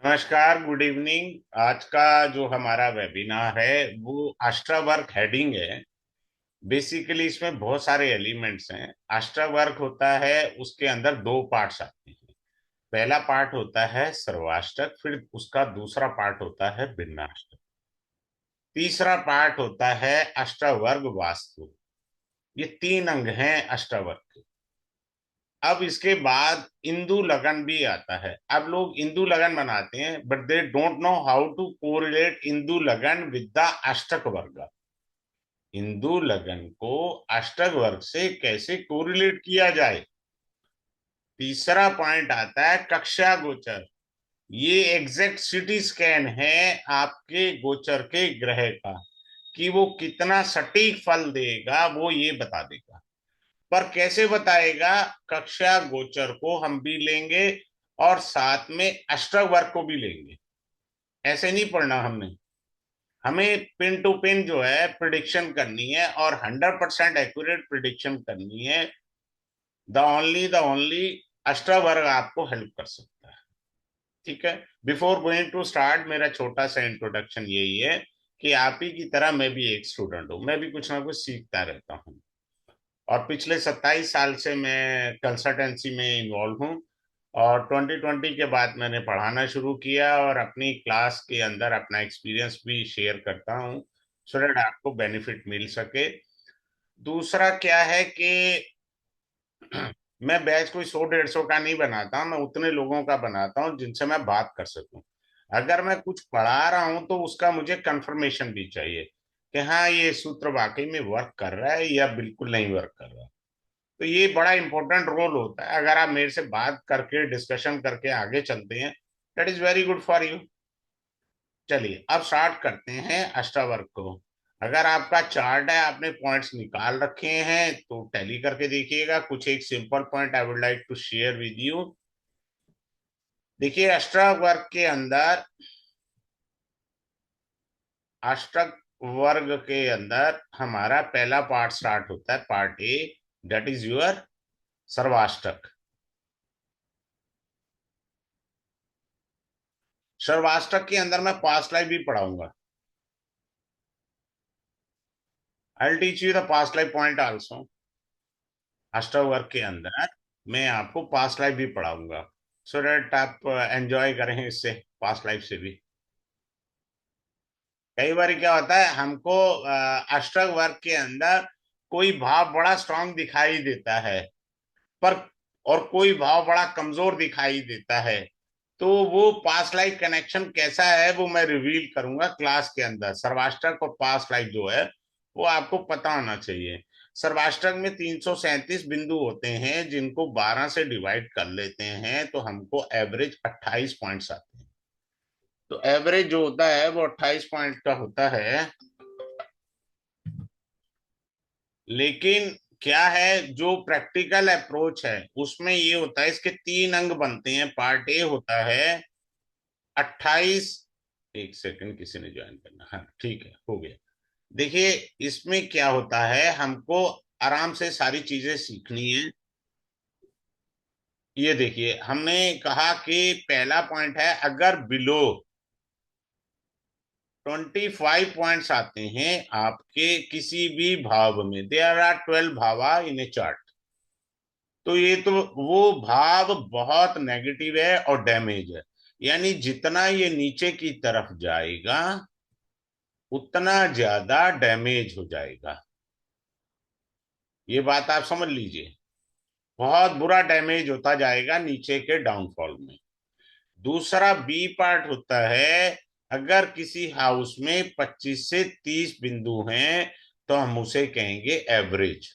नमस्कार, good evening. आज का जो हमारा वेबिनार है वो अष्टावर्क हेडिंग है। बेसिकली इसमें बहुत सारे एलिमेंट्स हैं। अष्टावर्क होता है, उसके अंदर दो पार्ट्स आते हैं। पहला पार्ट होता है सर्वाष्टक, फिर उसका दूसरा पार्ट होता है भिन्नाष्टक, तीसरा पार्ट होता है अष्टावर्ग वास्तु। ये तीन अंग हैं अष्टावर्ग के। अब इसके बाद इंदु लगन भी आता है। अब लोग इंदु लगन बनाते हैं, but they don't know how to correlate इंदु लगन विद द अष्टक वर्ग। इंदु लगन को अष्टक वर्ग से कैसे कोरिलेट किया जाए। तीसरा पॉइंट आता है कक्षा गोचर। ये एग्जैक्ट सिटी स्कैन है आपके गोचर के ग्रह का, कि वो कितना सटीक फल देगा वो ये बता देगा। पर कैसे बताएगा? कक्षा गोचर को हम भी लेंगे और साथ में अष्टक वर्ग को भी लेंगे। ऐसे नहीं पढ़ना हमने। हमें पिन टू पिन जो है प्रिडिक्शन करनी है और 100% एक्यूरेट प्रिडिक्शन करनी है। द ओनली अष्टक वर्ग आपको हेल्प कर सकता है। ठीक है। बिफोर गोइंग टू स्टार्ट, मेरा छोटा सा इंट्रोडक्शन यही है कि आप ही की तरह मैं भी एक स्टूडेंट हूँ। मैं भी कुछ ना कुछ सीखता रहता हूँ और पिछले 27 साल से मैं कंसल्टेंसी में इन्वॉल्व हूँ। और 2020 के बाद मैंने पढ़ाना शुरू किया और अपनी क्लास के अंदर अपना एक्सपीरियंस भी शेयर करता हूँ, सो दैट आपको बेनिफिट मिल सके। दूसरा क्या है कि मैं बैच कोई 100-150 का नहीं बनाता, मैं उतने लोगों का बनाता हूँ जिनसे मैं बात कर सकूं। अगर मैं कुछ पढ़ा रहा हूं तो उसका मुझे कंफर्मेशन भी चाहिए कि हाँ, ये सूत्र वाकई में वर्क कर रहा है या बिल्कुल नहीं वर्क कर रहा। तो ये बड़ा इंपॉर्टेंट रोल होता है। अगर आप मेरे से बात करके डिस्कशन करके आगे चलते हैं, that is very good for you. चलिए अब स्टार्ट करते हैं अष्टावर्क को। अगर आपका चार्ट है, आपने पॉइंट्स निकाल रखे हैं तो टैली करके देखिएगा। कुछ एक simple point I would like to share with you. देखिए, अष्टावर्क के अंदर, अष्टक वर्ग के अंदर हमारा पहला पार्ट स्टार्ट होता है, part A, that is your सर्वाष्टक। सर्वाष्टक के अंदर मैं पास्ट लाइफ भी पढ़ाऊंगा। I teach you the past life point also. अष्टवर्क के अंदर मैं आपको पास्ट लाइफ भी पढ़ाऊंगा, सो दैट आप एंजॉय करें इससे, पास्ट लाइफ से भी। कई बार क्या होता है, हमको अष्टवर्क के अंदर कोई भाव बड़ा स्ट्रांग दिखाई देता है, पर और कोई भाव बड़ा कमजोर दिखाई देता है। तो वो पास्ट लाइफ कनेक्शन कैसा है वो मैं रिवील करूंगा क्लास के अंदर। सर्वाष्टक और पास्ट लाइफ जो है वो आपको पता होना चाहिए। सर्वाष्टक में 337 बिंदु होते हैं, जिनको 12 से डिवाइड कर लेते हैं तो हमको एवरेज 28 पॉइंट्स आते हैं। तो एवरेज जो होता है वो 28 पॉइंट का होता है। लेकिन क्या है, जो प्रैक्टिकल अप्रोच है उसमें ये होता है, इसके तीन अंग बनते हैं। पार्ट ए होता है 28। एक सेकंड, किसी ने ज्वाइन करना, हाँ ठीक है, हो गया। देखिए, इसमें क्या होता है, हमको आराम से सारी चीजें सीखनी है। ये देखिए, हमने कहा कि पहला पॉइंट है, अगर बिलो 25 पॉइंट्स आते हैं आपके किसी भी भाव में, देयर आर 12 भावा इन ए चार्ट, तो ये तो वो भाव बहुत नेगेटिव है और डैमेज है। यानी जितना ये नीचे की तरफ जाएगा उतना ज्यादा डैमेज हो जाएगा। ये बात आप समझ लीजिए, बहुत बुरा डैमेज होता जाएगा नीचे के डाउनफॉल में। दूसरा बी पार्ट होता है, अगर किसी हाउस में 25 से 30 बिंदु हैं तो हम उसे कहेंगे एवरेज।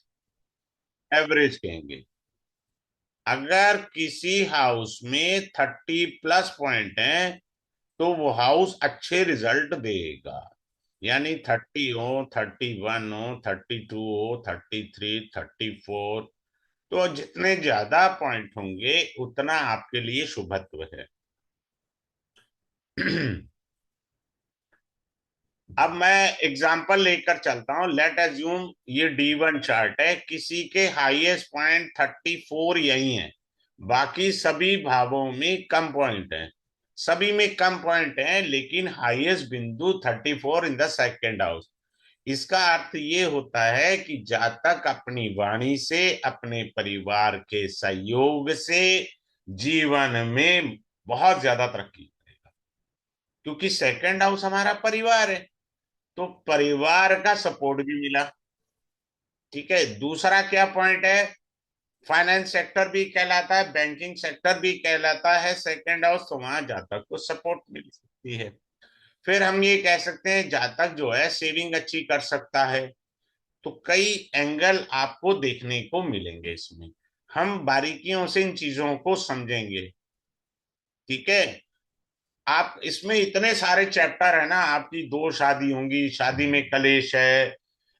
एवरेज कहेंगे। अगर किसी हाउस में 30+ पॉइंट हैं तो वो हाउस अच्छे रिजल्ट देगा। यानी 30 हो, 31 हो, 32 हो, 33, 34, तो जितने ज्यादा पॉइंट होंगे उतना आपके लिए शुभत्व है। अब मैं एग्जांपल लेकर चलता हूं। लेट एज्यूम ये D1 चार्ट है, किसी के हाईएस्ट पॉइंट 34 यही है, बाकी सभी भावों में कम पॉइंट है। सभी में कम पॉइंट हैं, लेकिन हाईएस्ट बिंदु 34 इन द सेकंड हाउस। इसका अर्थ ये होता है कि जातक अपनी वाणी से, अपने परिवार के सहयोग से जीवन में बहुत ज्यादा तरक्की करेगा, क्योंकि सेकंड हाउस हमारा परिवार है, तो परिवार का सपोर्ट भी मिला। ठीक है, दूसरा क्या पॉइंट है, फाइनेंस सेक्टर भी कहलाता है, बैंकिंग सेक्टर भी कहलाता है सेकंड हाउस, तो वहां जातक को सपोर्ट मिल सकती है। फिर हम ये कह सकते हैं जातक जो है सेविंग अच्छी कर सकता है। तो कई एंगल आपको देखने को मिलेंगे इसमें, हम बारीकियों से इन चीजों को समझेंगे। ठीक है, आप इसमें इतने सारे चैप्टर है ना, आपकी दो शादी होंगी, शादी में कलेश है,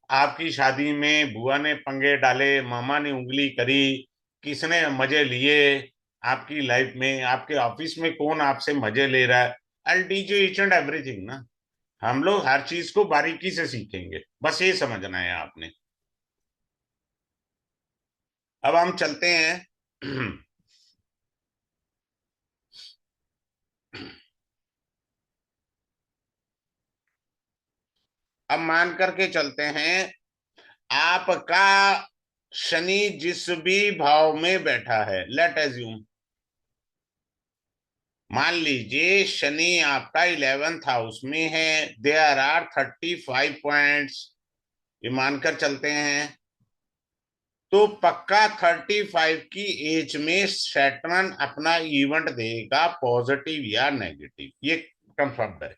आपकी शादी में बुआ ने पंगे डाले, मामा ने उंगली करी, किसने मजे लिए आपकी लाइफ में, आपके ऑफिस में कौन आपसे मजे ले रहा है, आई teach you each and everything ना। हम लोग हर चीज को बारीकी से सीखेंगे, बस ये समझना है आपने। अब हम चलते हैं। अब मान करके चलते हैं, आपका शनि जिस भी भाव में बैठा है, लेट एज्यूम, मान लीजिए शनि आपका 11th हाउस में है, देयर आर 35 पॉइंट्स, ये मानकर चलते हैं, तो पक्का 35 की एज में सैटर्न अपना इवेंट देगा, पॉजिटिव या नेगेटिव, ये कंफर्म है।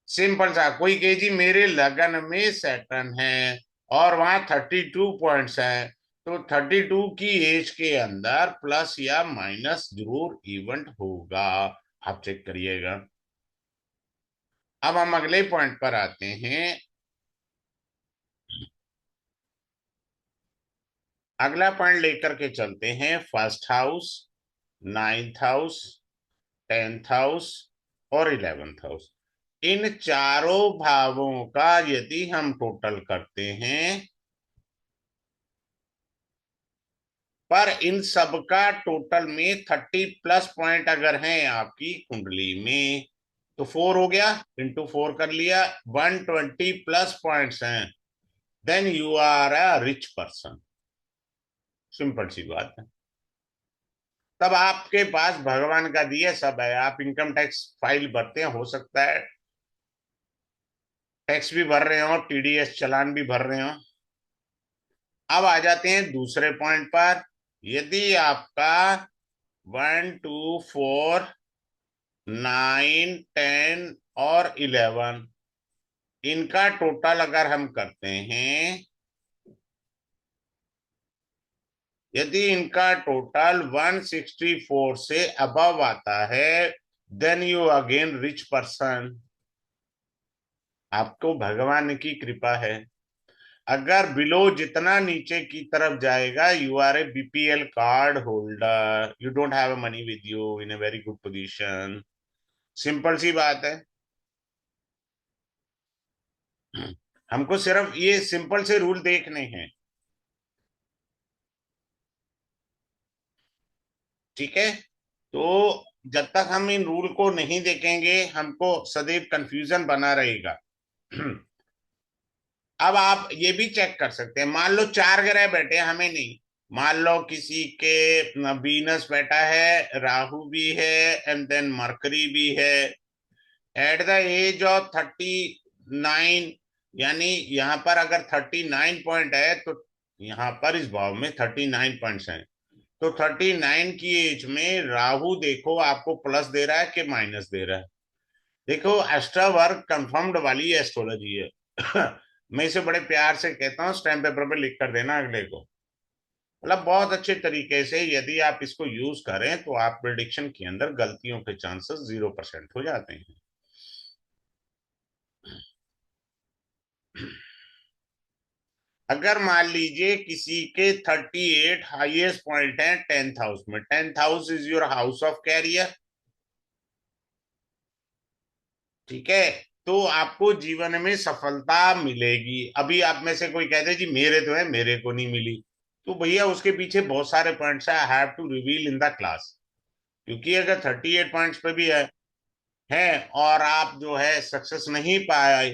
सिंपल सा, कोई कहे जी मेरे लगन में सैटर्न है और वहां 32 पॉइंट्स हैं, तो 32 की एज के अंदर प्लस या माइनस जरूर इवेंट होगा, आप चेक करिएगा। अब हम अगले पॉइंट पर आते हैं। अगला पॉइंट लेकर के चलते हैं, first house, 9th house, 10th house और 11th हाउस। इन चारों भावों का यदि हम टोटल करते हैं, पर इन सबका टोटल में 30+ पॉइंट अगर हैं आपकी कुंडली में, तो 4 हो गया, इंटू 4 कर लिया, 120+ पॉइंट्स हैं, then you are a rich person. Simple सी बात है। तब आपके पास भगवान का दिया सब है, आप इनकम टैक्स फाइल भरते हैं, हो सकता है टैक्स भी भर रहे हो, टीडीएस चालान भी भर रहे हो। अब आ जाते हैं दूसरे पॉइंट पर, यदि आपका 1, 2, 4, 9, 10 और 11, इनका टोटल अगर हम करते हैं, यदि इनका टोटल 164 से अबव आता है, then you again rich person, आपको भगवान की कृपा है। अगर बिलो जितना नीचे की तरफ जाएगा, you are a BPL card holder, you don't have money with you in a very good position. Simple सी बात है। हमको सिर्फ ये सिंपल से रूल देखने हैं। ठीक है, तो जब तक हम इन रूल को नहीं देखेंगे, हमको सदैव कंफ्यूजन बना रहेगा। अब आप ये भी चेक कर सकते हैं, मान लो चार ग्रह बैठे हैं, हमें नहीं, मान लो किसी के वीनस बैठा है, राहु भी है, एंड देन मरकरी भी है, एट द एज ऑफ 39, यानी यहाँ पर अगर 39 पॉइंट है, तो यहाँ पर इस भाव में 39 पॉइंट्स हैं, तो 39 की एज में राहु देखो आपको प्लस दे रहा है कि माइनस दे रहा है। देखो एस्ट्रा वर्क कंफर्म्ड वाली एस्ट्रोलॉजी है। मैं इसे बड़े प्यार से कहता हूँ, स्टैम्प पेपर पे लिख कर देना अगले को, मतलब बहुत अच्छे तरीके से यदि आप इसको यूज करें, तो आप प्रिडिक्शन के अंदर गलतियों के चांसेस 0% हो जाते हैं। अगर मान लीजिए किसी के 38 हाईएस्ट पॉइंट है 10th हाउस में, 10th house is your house of career. ठीक है, तो आपको जीवन में सफलता मिलेगी। अभी आप में से कोई कहते जी मेरे तो है, मेरे को नहीं मिली, तो भैया उसके पीछे बहुत सारे पॉइंट्स है, I have to reveal in the class. क्योंकि अगर 38 पॉइंट्स पे भी है और आप जो है सक्सेस नहीं पाए,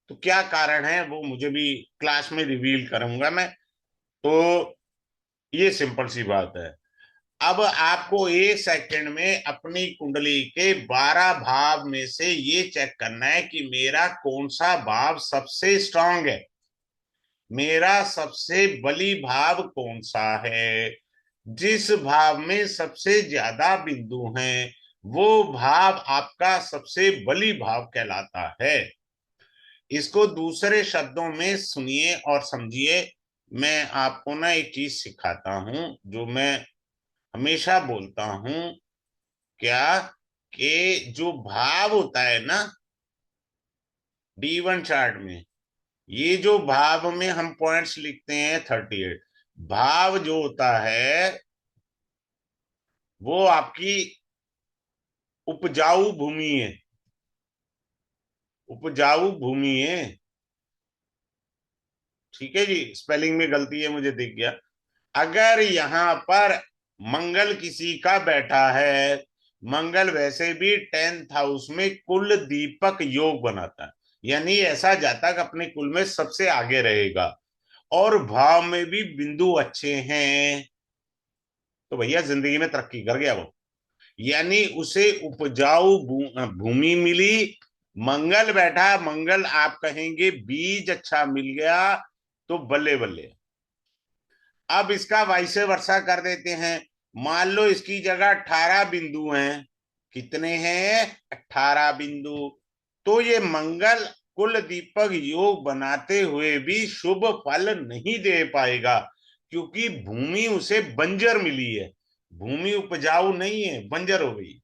तो क्या कारण है वो मुझे भी क्लास में रिवील करूंगा मैं। तो ये सिंपल सी बात है। अब आपको 1 सेकंड में अपनी कुंडली के 12 भाव में से ये चेक करना है कि मेरा कौन सा भाव सबसे स्ट्रांग है, मेरा सबसे बली भाव कौन सा है। जिस भाव में सबसे ज्यादा बिंदु हैं, वो भाव आपका सबसे बली भाव कहलाता है। इसको दूसरे शब्दों में सुनिए और समझिए। मैं आपको ना एक चीज सिखाता हूं जो मैं हमेशा बोलता हूं। क्या? कि जो भाव होता है ना D1 चार्ट में, ये जो भाव में हम पॉइंट्स लिखते हैं 38, भाव जो होता है वो आपकी उपजाऊ भूमि है। उपजाऊ भूमि है। ठीक है जी, स्पेलिंग में गलती है मुझे दिख गया। अगर यहाँ पर मंगल किसी का बैठा है, मंगल वैसे भी 10th हाउस में कुल दीपक योग बनाता है, यानी ऐसा जातक अपने कुल में सबसे आगे रहेगा, और भाव में भी बिंदु अच्छे हैं, तो भैया जिंदगी में तरक्की कर गया वो। यानी उसे उपजाऊ भूमि मिली, मंगल बैठा, मंगल आप कहेंगे बीज अच्छा मिल गया, तो बल्ले बल्ले। अब इसका वाइसे वर्षा कर देते हैं। मान लो इसकी जगह 18 बिंदु हैं। कितने हैं? 18 बिंदु। तो ये मंगल कुल दीपक योग बनाते हुए भी शुभ फल नहीं दे पाएगा, क्योंकि भूमि उसे बंजर मिली है। भूमि उपजाऊ नहीं है, बंजर हो गई,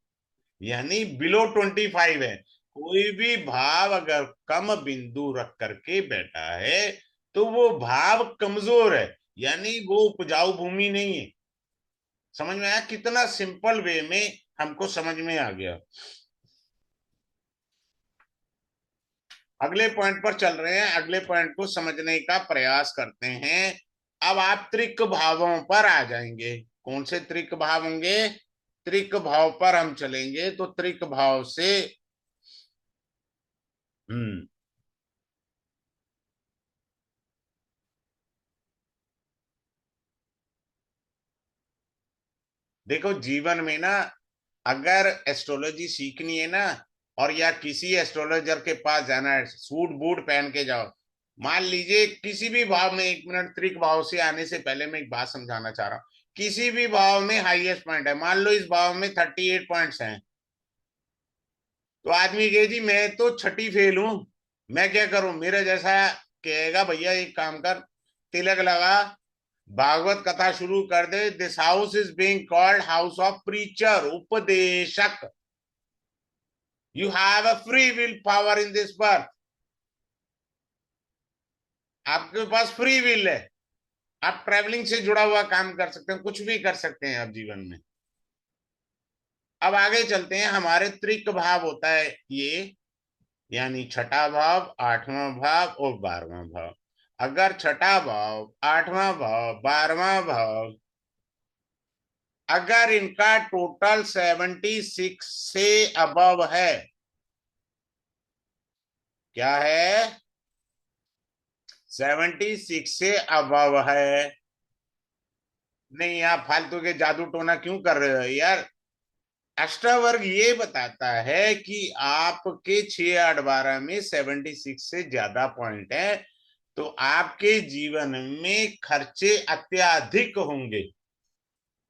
यानी बिलो 25 है। कोई भी भाव अगर कम बिंदु रख करके बैठा है, तो वो भाव कमजोर है, यानी वो उपजाऊ भूमि नहीं है। समझ में आया? कितना सिंपल वे में हमको समझ में आ गया। अगले पॉइंट पर चल रहे हैं, अगले पॉइंट को समझने का प्रयास करते हैं। अब आप त्रिक भावों पर आ जाएंगे। कौन से त्रिक भाव होंगे? त्रिक भाव पर हम चलेंगे, तो त्रिक भाव से हम्म देखो, जीवन में ना, अगर एस्ट्रोलॉजी सीखनी है ना, और या किसी एस्ट्रोलॉजर के पास जाना है, सूट बूट पहन के जाओ। मान लीजिए किसी भी भाव में, 1 मिनट, त्रिक भाव से आने से पहले मैं एक बात समझाना चाह रहा हूँ। किसी भी भाव में हाईएस्ट पॉइंट है, मान लो इस भाव में 38 पॉइंट्स हैं, तो आदमी कहे जी मैं तो छठी फेल हूं, मैं क्या करूं? मेरा जैसा कहेगा भैया एक काम कर, तिलक लगा, भागवत कथा शुरू कर दे। This house is being called house of preacher, उपदेशक। You have a free will power in this birth. आपके पास फ्री विल है। आप ट्रैवलिंग से जुड़ा हुआ काम कर सकते हैं, कुछ भी कर सकते हैं आप जीवन में। अब आगे चलते हैं। हमारे त्रिक भाव होता है ये, यानी छठा भाव, 8वां भाव और 12वां भाव। अगर छठा भाव, 8वां भाव, 12वां भाव, अगर इनका टोटल 76 से अबव है, क्या है? 76 से अबव है। नहीं, आप फालतू के जादू टोना क्यों कर रहे हो यार? अष्टावर्ग ये बताता है कि आपके 6 8 12 में 76 से ज्यादा पॉइंट है, तो आपके जीवन में खर्चे अत्याधिक होंगे।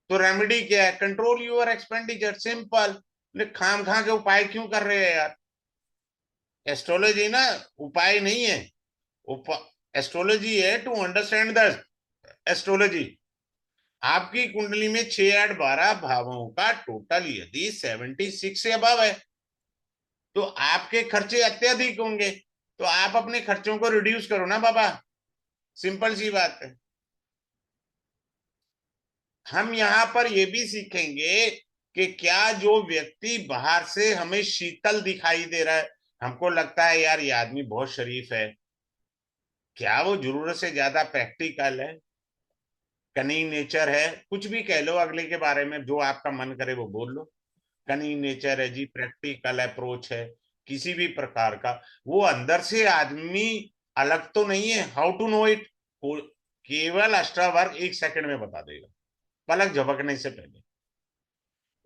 तो रेमेडी क्या है? Control your expenditure, simple. खाम खा के उपाय क्यों कर रहे हैं यार? एस्ट्रोलॉजी ना उपाय नहीं है। एस्ट्रोलॉजी है टू अंडरस्टैंड द एस्ट्रोलॉजी। आपकी कुंडली में 6 8 12 भावों का टोटल यदि 76 से अबव है, तो आपके खर्चे अत्यधिक होंगे। तो आप अपने खर्चों को रिड्यूस करो ना बाबा, सिंपल सी बात है। हम यहाँ पर ये भी सीखेंगे कि क्या जो व्यक्ति बाहर से हमें शीतल दिखाई दे रहा है, हमको लगता है यार ये आदमी बहुत शरीफ है, क्या वो जरूरत से ज्यादा प्रैक्टिकल है, कनिंग नेचर है? कुछ भी कह लो अगले के बारे में, जो आपका मन करे वो बोल लो। कनिंग नेचर है जी, प्रैक्टिकल अप्रोच है किसी भी प्रकार का, वो अंदर से आदमी अलग तो नहीं है। How to know it? केवल अष्टावर्ग 1 सेकंड में बता देगा, पलक झपकने से पहले।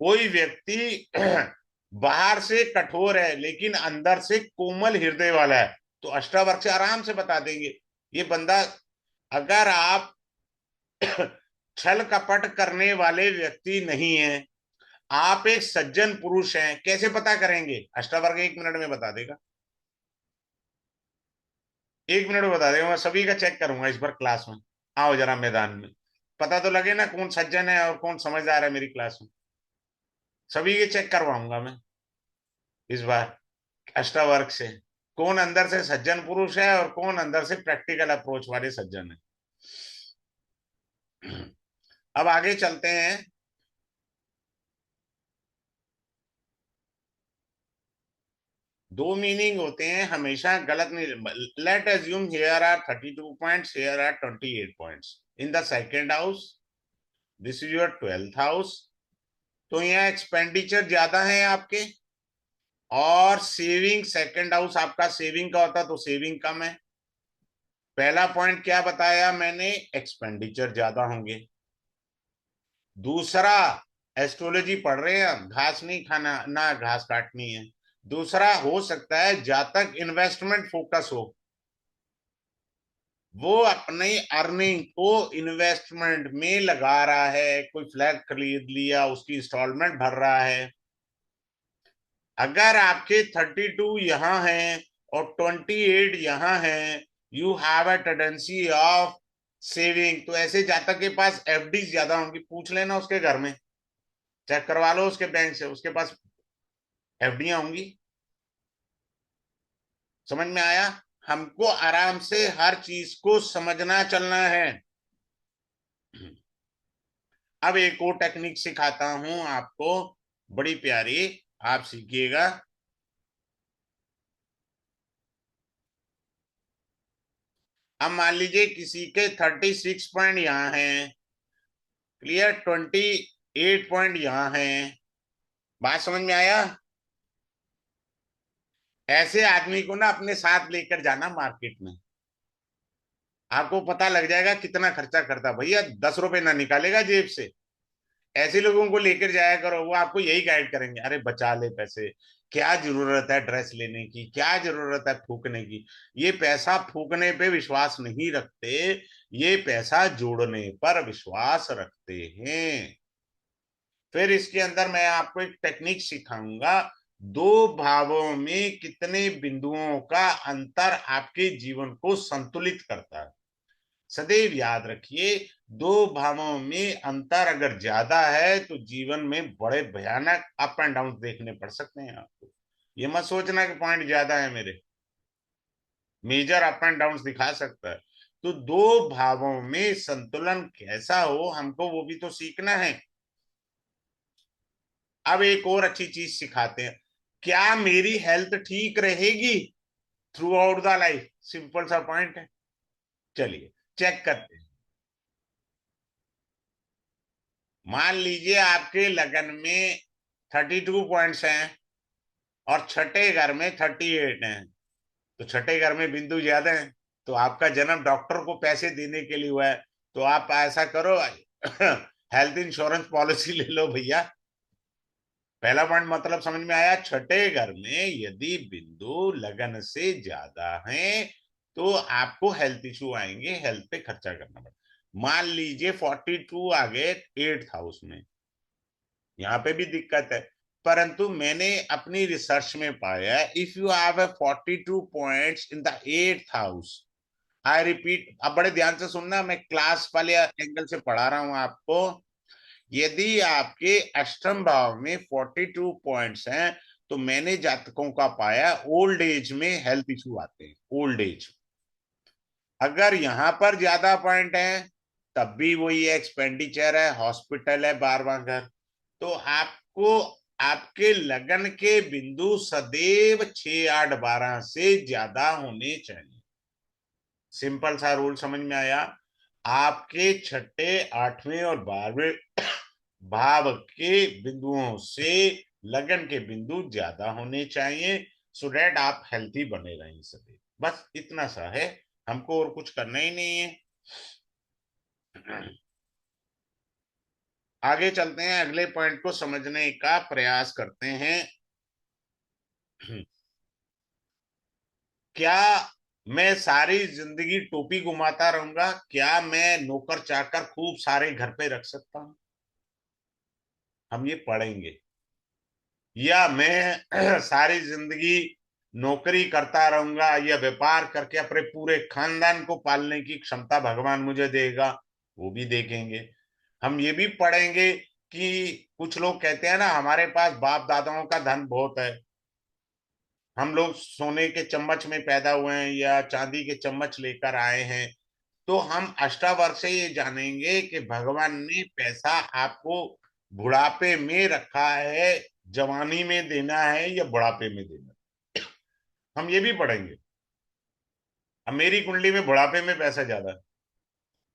कोई व्यक्ति बाहर से कठोर है लेकिन अंदर से कोमल हृदय वाला है, तो अष्टावर्ग से आराम से बता देंगे ये बंदा। अगर आप छल कपट करने वाले व्यक्ति नहीं हैं, आप एक सज्जन पुरुष हैं, कैसे पता करेंगे? अष्टावर्ग 1 मिनट में बता देगा। 1 मिनट में बता देगा। मैं सभी का चेक करूंगा इस बार क्लास में। आओ जरा मैदान में, पता तो लगे ना कौन सज्जन है और कौन समझदार है मेरी क्लास में। सभी के चेक करवाऊंगा मैं इस बार अष्टावर्ग से, कौन अंदर से सज्जन पुरुष है और कौन अंदर से प्रैक्टिकल अप्रोच वाले सज्जन है। अब आगे चलते हैं। दो मीनिंग होते हैं हमेशा, गलत नहीं। Let assume here are 32 points, here are 28 points in the second house, this is your 12th house. तो यहाँ एक्सपेंडिचर ज्यादा है आपके, और सेविंग, सेकंड हाउस आपका सेविंग का होता तो सेविंग कम है। पहला पॉइंट क्या बताया मैंने? एक्सपेंडिचर ज्यादा होंगे। दूसरा, एस्ट्रोलॉजी पढ़ रहे हैं हम, घास नहीं खाना ना घास काटनी है। दूसरा हो सकता है जातक इन्वेस्टमेंट फोकस हो, वो अपनी अर्निंग को इन्वेस्टमेंट में लगा रहा है, कोई फ्लैट खरीद लिया उसकी इंस्टॉलमेंट भर रहा है। अगर आपके 32 यहाँ है और 28 यहाँ है, you have a tendency of saving, तो ऐसे जातक के पास एफडी ज्यादा होंगी। पूछ लेना उसके घर में, चेक करवा लो उसके बैंक से, उसके पास एफडियां होंगी। समझ में आया? हमको आराम से हर चीज को समझना चलना है। अब एक और टेक्निक सिखाता हूं आपको, बड़ी प्यारी, आप सीखिएगा। अब मान लीजिए किसी के 36 पॉइंट यहाँ हैं, क्लियर, 28 पॉइंट यहाँ हैं। बात समझ में आया? ऐसे आदमी को ना अपने साथ लेकर जाना मार्केट में, आपको पता लग जाएगा कितना खर्चा करता भैया, 10 रुपए ना निकालेगा जेब से। ऐसे लोगों को लेकर जाया करो, वो आपको यही गाइड करेंगे, अरे बचा ले पैसे, क्या जरूरत है ड्रेस लेने की, क्या जरूरत है फूकने की। ये पैसा फूकने पे विश्वास नहीं रखते, ये पैसा जोड़ने पर विश्वास रखते हैं। फिर इसके अंदर मैं आपको एक टेक्निक सिखाऊंगा, दो भावों में कितने बिंदुओं का अंतर आपके जीवन को संतुलित करता है। सदैव याद रखिए, दो भावों में अंतर अगर ज्यादा है तो जीवन में बड़े भयानक अप एंड डाउन देखने पड़ सकते हैं आपको। ये मत सोचना कि पॉइंट ज्यादा है मेरे, मेजर अप एंड डाउन दिखा सकता है। तो दो भावों में संतुलन कैसा हो हमको वो भी तो सीखना है। अब एक और अच्छी चीज सिखाते हैं, क्या मेरी हेल्थ ठीक रहेगी through out the life? Simple सा पॉइंट है, चलिए चेक करते हैं। मान लीजिए आपके लगन में 32 पॉइंट्स हैं और छठे घर में 38 हैं, तो छठे घर में बिंदु ज्यादा है, तो आपका जन्म डॉक्टर को पैसे देने के लिए हुआ है। तो आप ऐसा करो, हेल्थ इंश्योरेंस पॉलिसी ले लो भैया। पहला पॉइंट मतलब समझ में आया? छठे घर में यदि बिंदु लगन से ज्यादा हैं तो आपको हेल्थ इशू आएंगे, हेल्थ पे खर्चा करना पड़ेगा। मान लीजिए 42 आ गए 8th हाउस में, यहाँ पे भी दिक्कत है। परंतु मैंने अपनी रिसर्च में पाया, if you have a 42 points in the 8th house, I repeat, अब बड़े ध्यान से सुनना, मैं क्लास वाले एंगल से पढ़ा रहा हूं आपको। यदि आपके अष्टम भाव में 42 पॉइंट्स हैं तो मैंने जातकों का पाया ओल्ड एज में हेल्थ इशू आते हैं, ओल्ड एज। अगर यहां पर ज्यादा पॉइंट है तब भी वही एक्सपेंडिचर है, हॉस्पिटल है, बार बार घर। तो आपको आपके लगन के बिंदु सदैव 6, 8, 12 से ज्यादा होने चाहिए। सिंपल सा रूल समझ में आया? आपके छठे, 8वें और 12वें भाव के बिंदुओं से लगन के बिंदु ज्यादा होने चाहिए, सो डैट आप हेल्थी बने रहें सभी। बस इतना सा है, हमको और कुछ करना ही नहीं है। आगे चलते हैं, अगले पॉइंट को समझने का प्रयास करते हैं। क्या मैं सारी जिंदगी टोपी घुमाता रहूंगा? क्या मैं नौकर चाकर खूब सारे घर पे रख सकता हूं? हम ये पढ़ेंगे। या मैं सारी जिंदगी नौकरी करता रहूंगा या व्यापार करके अपने पूरे खानदान को पालने की क्षमता भगवान मुझे देगा? वो भी देखेंगे। हम ये भी पढ़ेंगे कि कुछ लोग कहते हैं ना, हमारे पास बाप दादाओं का धन बहुत है, हम लोग सोने के चम्मच में पैदा हुए हैं या चांदी के चम्मच लेकर आए हैं। तो हम अष्टावर्ग से ये जानेंगे कि भगवान ने पैसा आपको बुढ़ापे में रखा है, जवानी में देना है या बुढ़ापे में देना है। हम ये भी पढ़ेंगे। अब मेरी कुंडली में बुढ़ापे में पैसा ज्यादा है,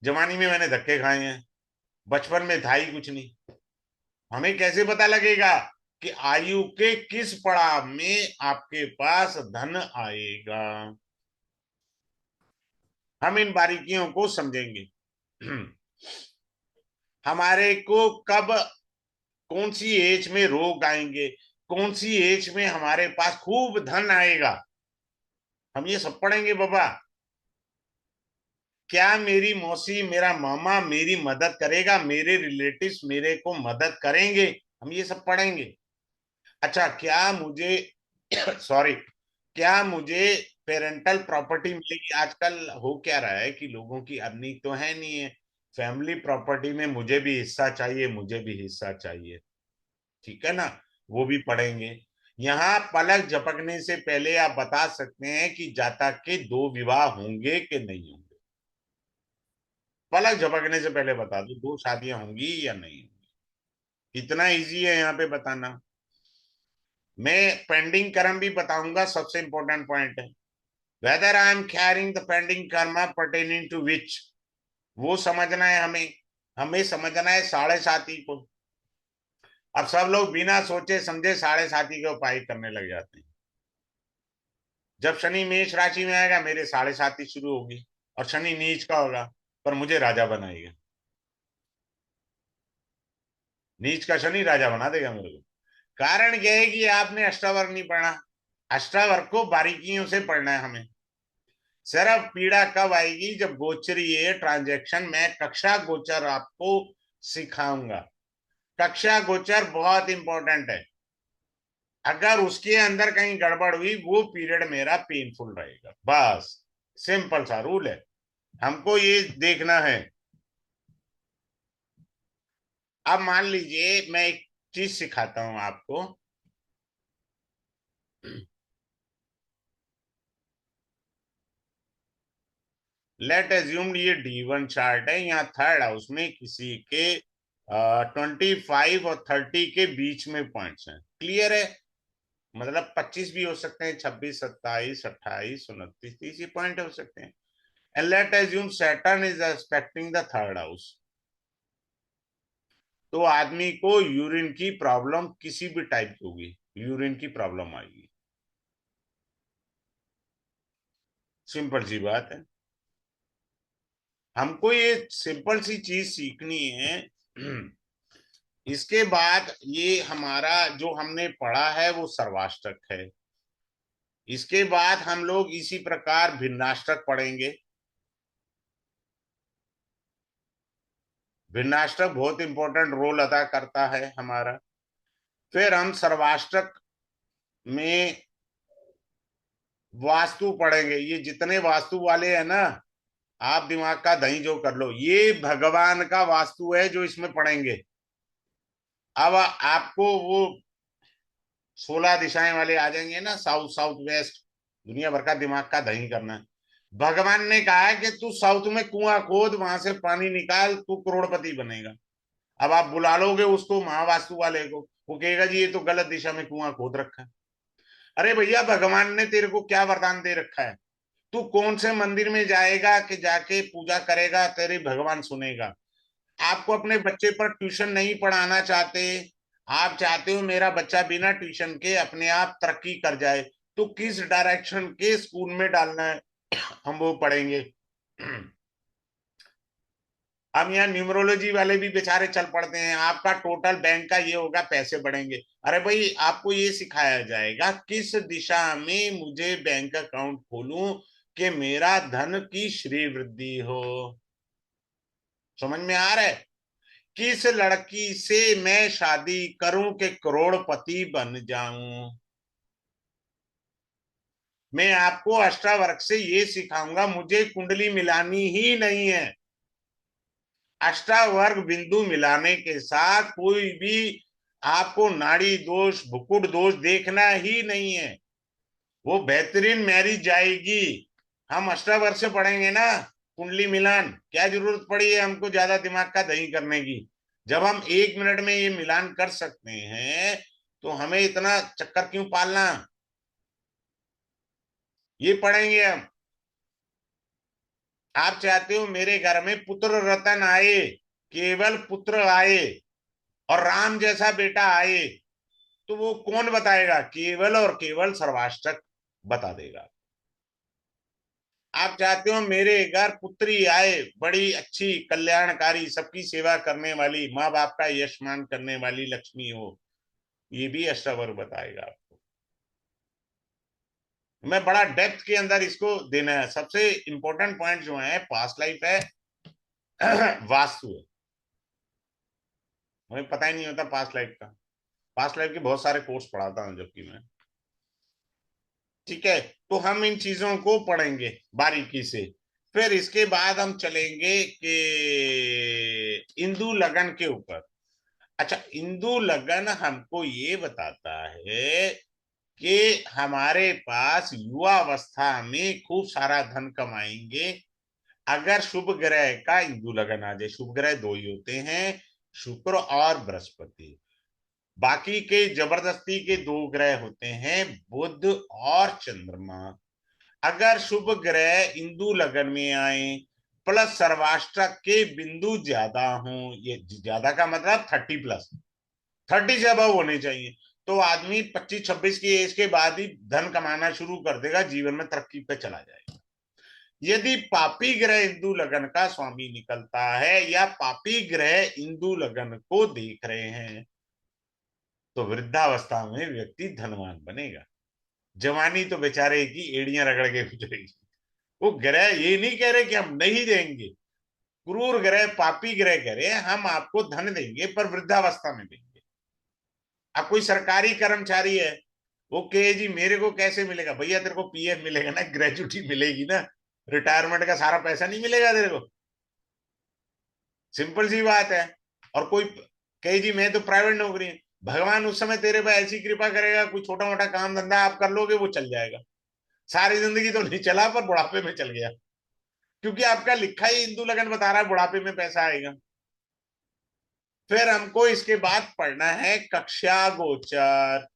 जवानी में मैंने धक्के खाए हैं, बचपन में था ही कुछ नहीं। हमें कैसे पता लगेगा कि आयु के किस पड़ाव में आपके पास धन आएगा? हम इन बारीकियों को समझेंगे। हमारे को कब, कौन सी एज में रोग आएंगे, कौन सी एज में हमारे पास खूब धन आएगा, हम ये सब पढ़ेंगे बाबा। क्या मेरी मौसी मेरा मामा मेरी मदद करेगा, मेरे रिलेटिव्स मेरे को मदद करेंगे? हम ये सब पढ़ेंगे। अच्छा, क्या मुझे सॉरी, क्या मुझे पेरेंटल प्रॉपर्टी मिलेगी? आजकल हो क्या रहा है कि लोगों की अर्निंग तो है नहीं है, फैमिली प्रॉपर्टी में मुझे भी हिस्सा चाहिए, मुझे भी हिस्सा चाहिए। ठीक है ना? वो भी पढ़ेंगे। यहाँ पलक झपकने से पहले आप बता सकते हैं कि जातक के दो विवाह होंगे कि नहीं होंगे? पलक झपकने से पहले बता दो, दो शादियां होंगी या नहीं होंगी। इतना इजी है यहाँ पे बताना। मैं पेंडिंग कर्म भी बताऊंगा, सबसे इंपॉर्टेंट पॉइंट है। Whether I am carrying the pending karma pertaining to which, वो समझना है हमें। हमें समझना है साढ़े साथी को। अब सब लोग बिना सोचे समझे साढ़े साथी के उपाय करने लग जाते हैं। जब शनि मेष राशि में आएगा मेरे साढ़े साथी शुरू होगी, और शनि नीच का होगा पर मुझे राजा बनाएगा। नीच का शनि राजा बना देगा मेरे को। कारण यह है कि आपने अष्टावर्ग नहीं पढ़ा। अष्टावर्ग को बारीकियों से पढ़ना है हमें। सिर्फ पीड़ा कब आएगी? जब गोचरीय ट्रांजैक्शन, मैं कक्षा गोचर आपको सिखाऊंगा। कक्षा गोचर बहुत इंपॉर्टेंट है। अगर उसके अंदर कहीं गड़बड़ हुई, वो पीरियड मेरा पेनफुल रहेगा। बस सिंपल सा रूल है, हमको ये देखना है। अब मान लीजिए मैं एक चीज सिखाता हूं आपको। लेट एज्यूम ये D1 चार्ट है, यहाँ थर्ड हाउस में किसी के 25 और 30 के बीच में पॉइंट्स हैं। क्लियर है? मतलब 25 भी हो सकते हैं, 26, 27, 28, 29, 30 पॉइंट हो सकते हैं। And let assume Saturn is expecting the third house. तो आदमी को यूरिन की प्रॉब्लम किसी भी टाइप की होगी, यूरिन की प्रॉब्लम आएगी। सिंपल सी बात है। हमको ये सिंपल सी चीज सीखनी है। इसके बाद ये हमारा जो हमने पढ़ा है वो सर्वाष्टक है। इसके बाद हम लोग इसी प्रकार भिन्नाष्टक पढ़ेंगे। भिन्नाष्टक बहुत इंपॉर्टेंट रोल अदा करता है हमारा। फिर हम सर्वाष्टक में वास्तु पढ़ेंगे। ये जितने वास्तु वाले हैं ना, आप दिमाग का दही जो कर लो, ये भगवान का वास्तु है जो इसमें पढ़ेंगे। अब आपको वो 16 दिशाएं वाले आ जाएंगे ना, साउथ साउथ वेस्ट, दुनिया भर का दिमाग का दही करना है। भगवान ने कहा है कि तू साउथ में कुआं खोद, वहां से पानी निकाल, तू करोड़पति बनेगा। अब आप बुला लोगे उसको महावास्तु वाले को, वो कहेगा जी ये तो गलत दिशा में कुआं खोद रखा है। अरे भैया, भगवान ने तेरे को क्या वरदान दे रखा है? तू कौन से मंदिर में जाएगा कि जाके पूजा करेगा तेरे भगवान सुनेगा? आपको अपने बच्चे पर ट्यूशन नहीं पढ़ाना चाहते, आप चाहते हो मेरा बच्चा बिना ट्यूशन के अपने आप तरक्की कर जाए, तो किस डायरेक्शन के स्कूल में डालना है, हम वो पढ़ेंगे। अब यहाँ न्यूमरोलॉजी वाले भी बेचारे चल पड़ते हैं, आपका टोटल बैंक का ये होगा, पैसे बढ़ेंगे। अरे भाई, आपको ये सिखाया जाएगा किस दिशा में मुझे बैंक अकाउंट खोलूं कि मेरा धन की श्री वृद्धि हो। समझ में आ रहा है? किस लड़की से मैं शादी करूं कि करोड़पति बन जाऊं। मैं आपको अष्टावर्क से ये सिखाऊंगा, मुझे कुंडली मिलानी ही नहीं है। अष्टावर्ग बिंदु मिलाने के साथ कोई भी आपको नाड़ी दोष भुकुट दोष देखना ही नहीं है, वो बेहतरीन मैरिज जाएगी। हम अष्टावर्ग से पढ़ेंगे ना कुंडली मिलान, क्या जरूरत पड़ी है हमको ज्यादा दिमाग का दही करने की। जब हम 1 मिनट में ये मिलान कर सकते हैं तो हमें इतना चक्कर क्यों पालना। ये पढ़ेंगे हम। आप चाहते हो मेरे घर में पुत्र रतन आए, केवल पुत्र आए और राम जैसा बेटा आए, तो वो कौन बताएगा? केवल और केवल सर्वाष्टक बता देगा। आप चाहते हो मेरे घर पुत्री आए, बड़ी अच्छी कल्याणकारी सबकी सेवा करने वाली, माँ बाप का यश मान करने वाली लक्ष्मी हो, ये भी अष्टावर बताएगा आपको। मैं बड़ा डेप्थ के अंदर इसको देना है। सबसे इंपॉर्टेंट पॉइंट जो है पास्ट लाइफ है, वास्तु है। हमें पता ही नहीं होता पास्ट लाइफ का। पास्ट लाइफ के बहुत सारे कोर्स पढ़ाता हूँ जबकि मैं। ठीक है, तो हम इन चीजों को पढ़ेंगे बारीकी से। फिर इसके बाद हम चलेंगे कि इंदु लगन के ऊपर। अच्छा, इंदु लगन हमको ये बताता है कि हमारे पास युवा अवस्था में खूब सारा धन कमाएंगे अगर शुभ ग्रह का इंदु लगन आ जाए। शुभ ग्रह दो ही होते हैं, शुक्र और बृहस्पति। बाकी के जबरदस्ती के दो ग्रह होते हैं, बुध और चंद्रमा। अगर शुभ ग्रह इंदु लगन में आए प्लस सर्वाष्टक के बिंदु ज्यादा हों, ये ज्यादा का मतलब 30+, 30 से अबव होने चाहिए, तो आदमी 25-26 की एज के बाद ही धन कमाना शुरू कर देगा, जीवन में तरक्की पे चला जाएगा। यदि पापी ग्रह इंदु लगन का स्वामी निकलता है या पापी ग्रह इंदु लगन को देख रहे हैं, तो वृद्धावस्था में व्यक्ति धनवान बनेगा। जवानी तो बेचारे की एड़ियां रगड़ के गुजरेगी। वो ग्रह ये नहीं कह रहे कि हम नहीं देंगे, क्रूर ग्रह पापी ग्रह कह रहे हैं हम आपको धन देंगे पर वृद्धावस्था में देंगे। अब कोई सरकारी कर्मचारी है, वो कहे जी मेरे को कैसे मिलेगा? भैया तेरे को पीएफ मिलेगा ना, ग्रेजुटी मिलेगी ना, रिटायरमेंट का सारा पैसा नहीं मिलेगा तेरे को। सिंपल सी बात है। और कोई कहे जी मैं तो प्राइवेट नौकरी है, भगवान उस समय तेरे पे ऐसी कृपा करेगा, कोई छोटा मोटा काम धंधा आप कर लोगे वो चल जाएगा। सारी जिंदगी तो नहीं चला पर बुढ़ापे में चल गया, क्योंकि आपका लिखा ही इंदु लगन बता रहा है बुढ़ापे में पैसा आएगा। फिर हमको इसके बाद पढ़ना है कक्षा गोचर।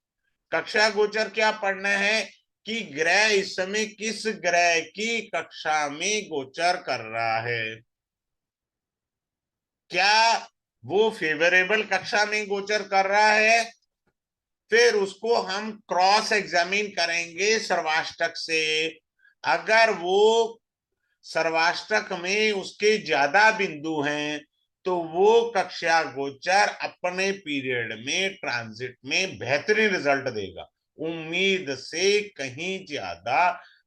कक्षा गोचर क्या पढ़ना है कि ग्रह इस समय किस ग्रह की कक्षा में गोचर कर रहा है। क्या वो फेवरेबल कक्षा में गोचर कर रहा है? फिर उसको हम क्रॉस एग्जामिन करेंगे सर्वाष्टक से। अगर वो सर्वाष्टक में उसके ज्यादा बिंदु हैं तो वो कक्षा गोचर अपने पीरियड में ट्रांजिट में बेहतरीन रिजल्ट देगा, उम्मीद से कहीं ज्यादा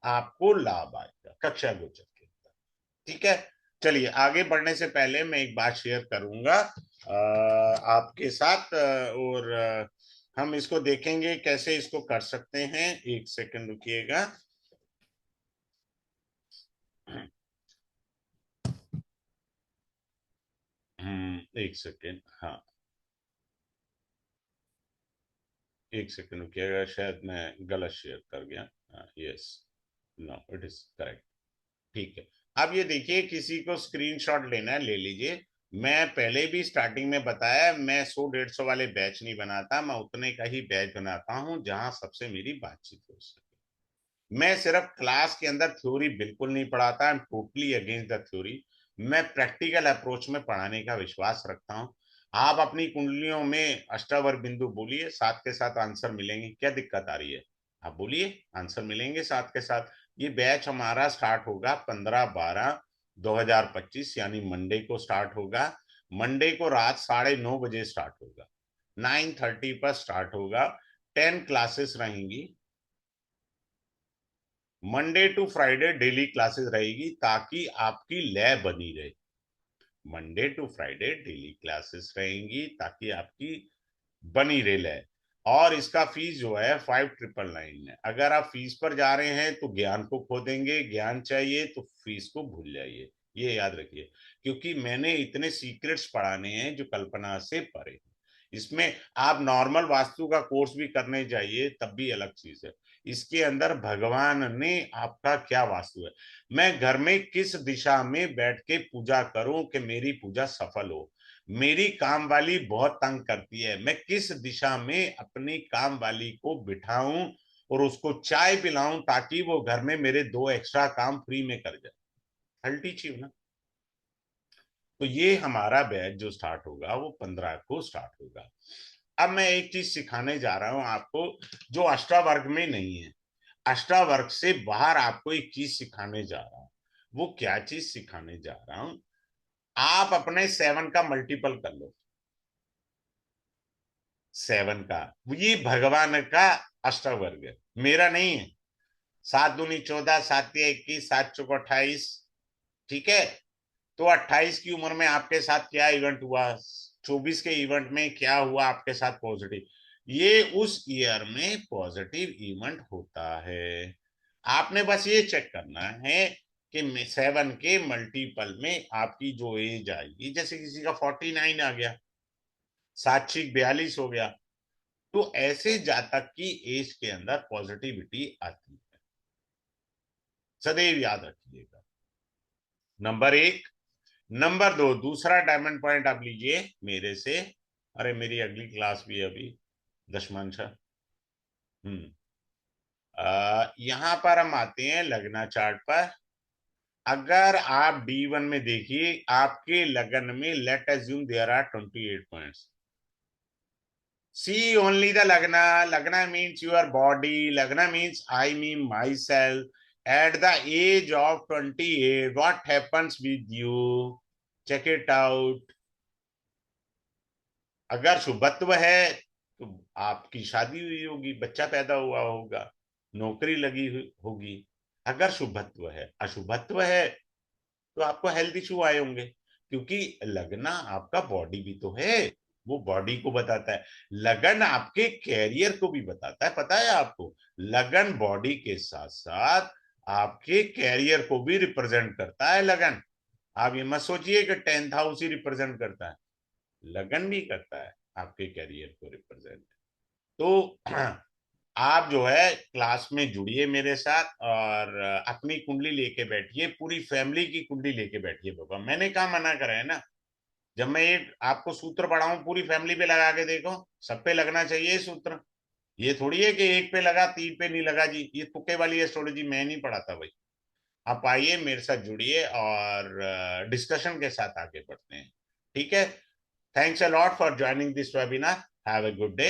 आपको लाभ आएगा कक्षा गोचर के अंदर। ठीक है, चलिए आगे बढ़ने से पहले मैं एक बात शेयर करूंगा आपके साथ, और हम इसको देखेंगे कैसे इसको कर सकते हैं। एक सेकंड रुकिएगा। एक सेकेंड, हाँ, एक सेकेंड रुकिएगा, शायद मैं गलत शेयर कर गया। Yes, no it is correct. ठीक है, अब ये देखिए, किसी को स्क्रीनशॉट लेना है ले लीजिए। मैं पहले भी स्टार्टिंग में बताया, मैं 100-150 वाले बैच नहीं बनाता, मैं उतने का ही बैच बनाता हूं जहां सबसे मेरी बातचीत हो सके। मैं सिर्फ क्लास के अंदर थ्योरी बिल्कुल नहीं पढ़ाता, I am totally against the theory. मैं प्रैक्टिकल अप्रोच में पढ़ाने का विश्वास रखता हूँ। आप अपनी कुंडलियों में अष्टावर्ग बिंदु बोलिए, साथ के साथ आंसर मिलेंगे। क्या दिक्कत आ रही है? आप बोलिए, आंसर मिलेंगे साथ के साथ। ये बैच हमारा स्टार्ट होगा 15/12/2025, यानी मंडे को स्टार्ट होगा। मंडे को रात 9:30 बजे स्टार्ट होगा, 9:30 पर स्टार्ट होगा। 10 क्लासेस रहेंगी। Monday to Friday daily classes रहेगी, ताकि आपकी लय बनी रहे। Monday to Friday daily classes रहेंगी ताकि आपकी बनी रहे लय। और इसका फीस जो है 5,999 है। अगर आप फीस पर जा रहे हैं तो ज्ञान को खो देंगे, ज्ञान चाहिए तो फीस को भूल जाइए, ये याद रखिए। क्योंकि मैंने इतने सीक्रेट्स पढ़ाने हैं जो कल्पना से परे हैं। इसमें आप नॉर्मल वास्तु का कोर्स भी करने जाइए तब भी अलग चीज है। इसके अंदर भगवान ने आपका क्या वास्तु है, मैं घर में किस दिशा में बैठ के पूजा करूं कि मेरी पूजा सफल हो, मेरी काम वाली बहुत तंग करती है, मैं किस दिशा में अपनी काम वाली को बिठाऊं और उसको चाय पिलाऊं ताकि वो घर में मेरे 2 एक्स्ट्रा काम फ्री में कर जाए। हल्टी चीज ना। तो ये हमारा बैच जो स्टार्ट होगा वो 15 को स्टार्ट होगा। अब मैं एक चीज सिखाने जा रहा हूं आपको, जो अष्टावर्ग में नहीं है। अष्टावर्ग से बाहर आपको एक चीज सिखाने जा रहा हूं। वो क्या चीज सिखाने जा रहा हूं? आप अपने 7 का मल्टीपल कर लो। 7 का, ये भगवान का अष्टावर्ग है, मेरा नहीं है। 7 दूनी 14, 7 तिया 21, 7 चौक 28। ठीक है। तो 28 की उम्र में आपके साथ क्या इवेंट हुआ, 24 के इवेंट में क्या हुआ आपके साथ पॉजिटिव, ये उस ईयर में पॉजिटिव इवेंट होता है। आपने बस ये चेक करना है कि 7 के मल्टीपल में आपकी जो एज आएगी, जैसे किसी का 49 आ गया, 7 6 42 हो गया, तो ऐसे जातक की एज के अंदर पॉजिटिविटी आती है। सदैव याद रखिएगा। नंबर 1। नंबर 2, दूसरा डायमंड पॉइंट आप लीजिए मेरे से। अरे मेरी अगली क्लास भी है अभी, दशमांशा। हम्म। यहाँ पर हम आते हैं लग्ना चार्ट पर। अगर आप D1 में देखिए, आपके लगन में let assume there are 28 points. See only the Lagna. Lagna means your body. Lagna means I mean myself. At the age of 28, what happens with you? Check it out. अगर शुभत्व है तो आपकी शादी हुई होगी, बच्चा पैदा हुआ होगा, नौकरी लगी होगी। अगर शुभत्व है, अशुभत्व है तो आपको हेल्थ इशू आए होंगे। क्योंकि लगना आपका बॉडी भी तो है, वो बॉडी को बताता है। लगन आपके कैरियर को भी बताता है, पता है आपको? लगन बॉडी के साथ साथ आपके कैरियर को भी रिप्रेजेंट करता है लगन। आप ये मत सोचिए कि 10th हाउस ही रिप्रेजेंट करता है, लगन भी करता है आपके कैरियर को रिप्रेजेंट। तो आप जो है क्लास में जुड़िए मेरे साथ, और अपनी कुंडली लेके बैठिए, पूरी फैमिली की कुंडली लेके बैठिए। बाबा मैंने कहा मना करा है ना? जब मैं ये आपको सूत्र पढ़ाऊं पूरी फैमिली पे लगा के देखो, सब पे लगना चाहिए सूत्र। ये थोड़ी है कि एक पे लगा 3 पे नहीं लगा जी, ये तुक्के वाली एस्ट्रोलॉजी मैं नहीं पढ़ाता भाई। आप आइए मेरे साथ जुड़िए और डिस्कशन के साथ आगे बढ़ते हैं। ठीक है। Thanks a lot for joining this webinar. Have a good day.